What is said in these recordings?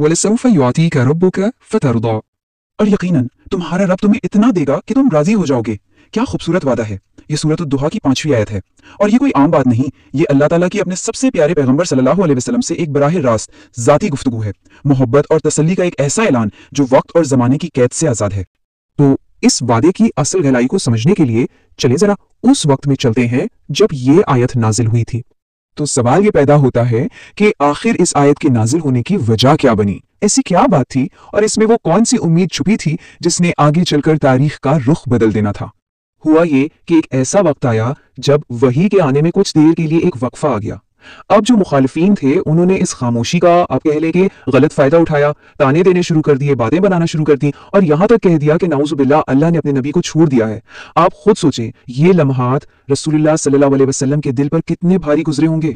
وَلَسَوْفَ يُعْطِيكَ رَبُّكَ فَتَرْضَىٰ۔ اور یقیناً تمہارا رب تمہیں اتنا دے گا کہ تم راضی ہو جاؤ گے۔ کیا خوبصورت وعدہ ہے۔ یہ سورۃ الدحا کی 5ویں آیت ہے، اور یہ کوئی عام بات نہیں، یہ اللہ تعالیٰ کی اپنے سب سے پیارے پیغمبر صلی اللہ علیہ وسلم سے ایک براہ راست ذاتی گفتگو ہے، محبت اور تسلی کا ایک ایسا اعلان جو وقت اور زمانے کی قید سے آزاد ہے۔ تو اس وعدے کی اصل گہرائی کو سمجھنے کے لیے چلیں ذرا اس وقت میں چلتے ہیں جب یہ آیت نازل ہوئی تھی۔ تو سوال یہ پیدا ہوتا ہے کہ آخر اس آیت کے نازل ہونے کی وجہ کیا بنی؟ ایسی کیا بات تھی اور اس میں وہ کون سی امید چھپی تھی جس نے آگے چل کر تاریخ کا رخ بدل دینا تھا؟ ہوا یہ کہ ایک ایسا وقت آیا جب وحی کے آنے میں کچھ دیر کے لیے ایک وقفہ آ گیا۔ اب جو مخالفین تھے انہوں نے اس خاموشی کا آپ کہہ لیں کہ غلط فائدہ اٹھایا، تانے دینے شروع کر دیے، باتیں بنانا شروع کر دی، اور یہاں تک کہہ دیا کہ نعوذ باللہ اللہ نے اپنے نبی کو چھوڑ دیا ہے۔ آپ خود سوچیں یہ لمحات رسول اللہ صلی اللہ علیہ وسلم کے دل پر کتنے بھاری گزرے ہوں گے۔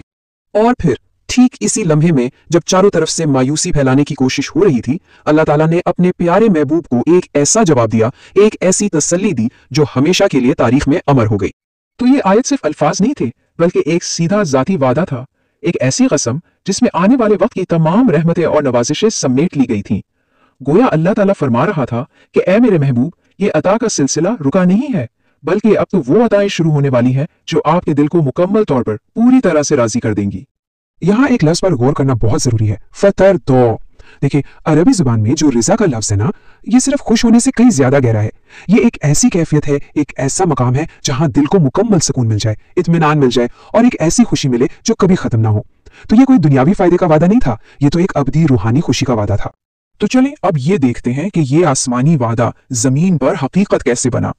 اور پھر ٹھیک اسی لمحے میں جب چاروں طرف سے مایوسی پھیلانے کی کوشش ہو رہی تھی، اللہ تعالیٰ نے اپنے پیارے محبوب کو ایک ایسا جواب دیا، ایک ایسی تسلی دی جو ہمیشہ کے لیے تاریخ میں امر ہو گئی۔ تو یہ آیت صرف الفاظ نہیں تھے، بلکہ ایک سیدھا ذاتی وعدہ تھا، ایک ایسی قسم جس میں آنے والے وقت کی تمام رحمتیں اور نوازشیں سمیٹ لی گئی تھیں۔ گویا اللہ تعالیٰ فرما رہا تھا کہ اے میرے محبوب، یہ عطا کا سلسلہ رکا نہیں ہے، بلکہ اب تو وہ عطائیں شروع ہونے والی ہیں جو آپ کے دل کو مکمل طور پر پوری طرح سے راضی کر دیں گی۔ یہاں ایک لفظ پر غور کرنا بہت ضروری ہے، فترضا۔ دیکھیں عربی زبان میں جو رضا کا لفظ ہے نا، یہ صرف خوش ہونے سے کہیں زیادہ گہرا ہے۔ یہ ایک ایسی کیفیت ہے، ایک ایسا مقام ہے جہاں دل کو مکمل سکون مل جائے، اطمینان مل جائے، اور ایک ایسی خوشی ملے جو کبھی ختم نہ ہو۔ تو یہ کوئی دنیاوی فائدے کا وعدہ نہیں تھا، یہ تو ایک ابدی روحانی خوشی کا وعدہ تھا۔ تو چلیں اب یہ دیکھتے ہیں کہ یہ آسمانی وعدہ زمین پر حقیقت کیسے بنا،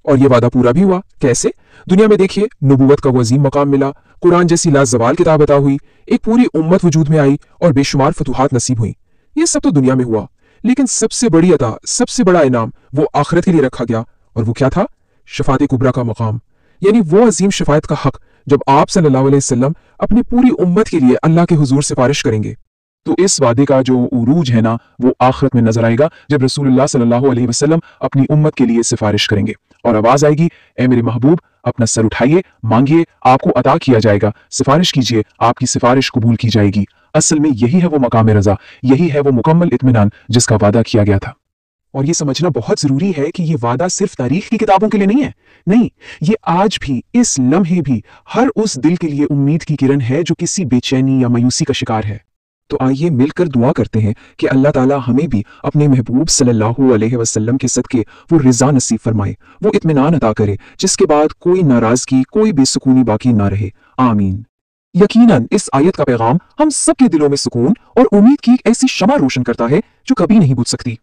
اور یہ وعدہ پورا بھی ہوا۔ کیسے؟ دنیا میں دیکھیے نبوت کا وہ عظیم مقام ملا، قرآن جیسی لازوال کتاب عطا ہوئی، ایک پوری امت وجود میں آئی، اور بے شمار فتوحات نصیب ہوئیں۔ یہ سب تو دنیا میں ہوا، لیکن سب سے بڑی عطا، سب سے بڑا انعام وہ آخرت کے لیے رکھا گیا، اور وہ کیا تھا؟ شفاعت کبریٰ کا مقام، یعنی وہ عظیم شفاعت کا حق جب آپ صلی اللہ علیہ وسلم اپنی پوری امت کے لیے اللہ کے حضور سفارش کریں گے۔ تو اس وعدے کا جو عروج ہے نا، وہ آخرت میں نظر آئے گا جب رسول اللہ صلی اللہ علیہ وسلم اپنی امت کے لیے سفارش کریں گے، اور آواز آئے گی، اے میرے محبوب اپنا سر اٹھائیے، مانگیے، آپ کو عطا کیا جائے گا، سفارش کیجیے، آپ کی سفارش قبول کی جائے گی۔ اصل میں یہی ہے وہ مقام رضا، یہی ہے وہ مکمل اطمینان جس کا وعدہ کیا گیا تھا۔ اور یہ سمجھنا بہت ضروری ہے کہ یہ وعدہ صرف تاریخ کی کتابوں کے لیے نہیں ہے، نہیں، یہ آج بھی، اس لمحے بھی ہر اس دل کے لیے امید کی کرن ہے جو کسی بے چینی یا مایوسی کا شکار ہے۔ تو آئیے مل کر دعا کرتے ہیں کہ اللہ تعالیٰ ہمیں بھی اپنے محبوب صلی اللہ علیہ وسلم کے صدقے وہ رضا نصیب فرمائے، وہ اطمینان عطا کرے جس کے بعد کوئی ناراضگی، کوئی بے سکونی باقی نہ رہے، آمین۔ یقیناً اس آیت کا پیغام ہم سب کے دلوں میں سکون اور امید کی ایک ایسی شمع روشن کرتا ہے جو کبھی نہیں بجھ سکتی۔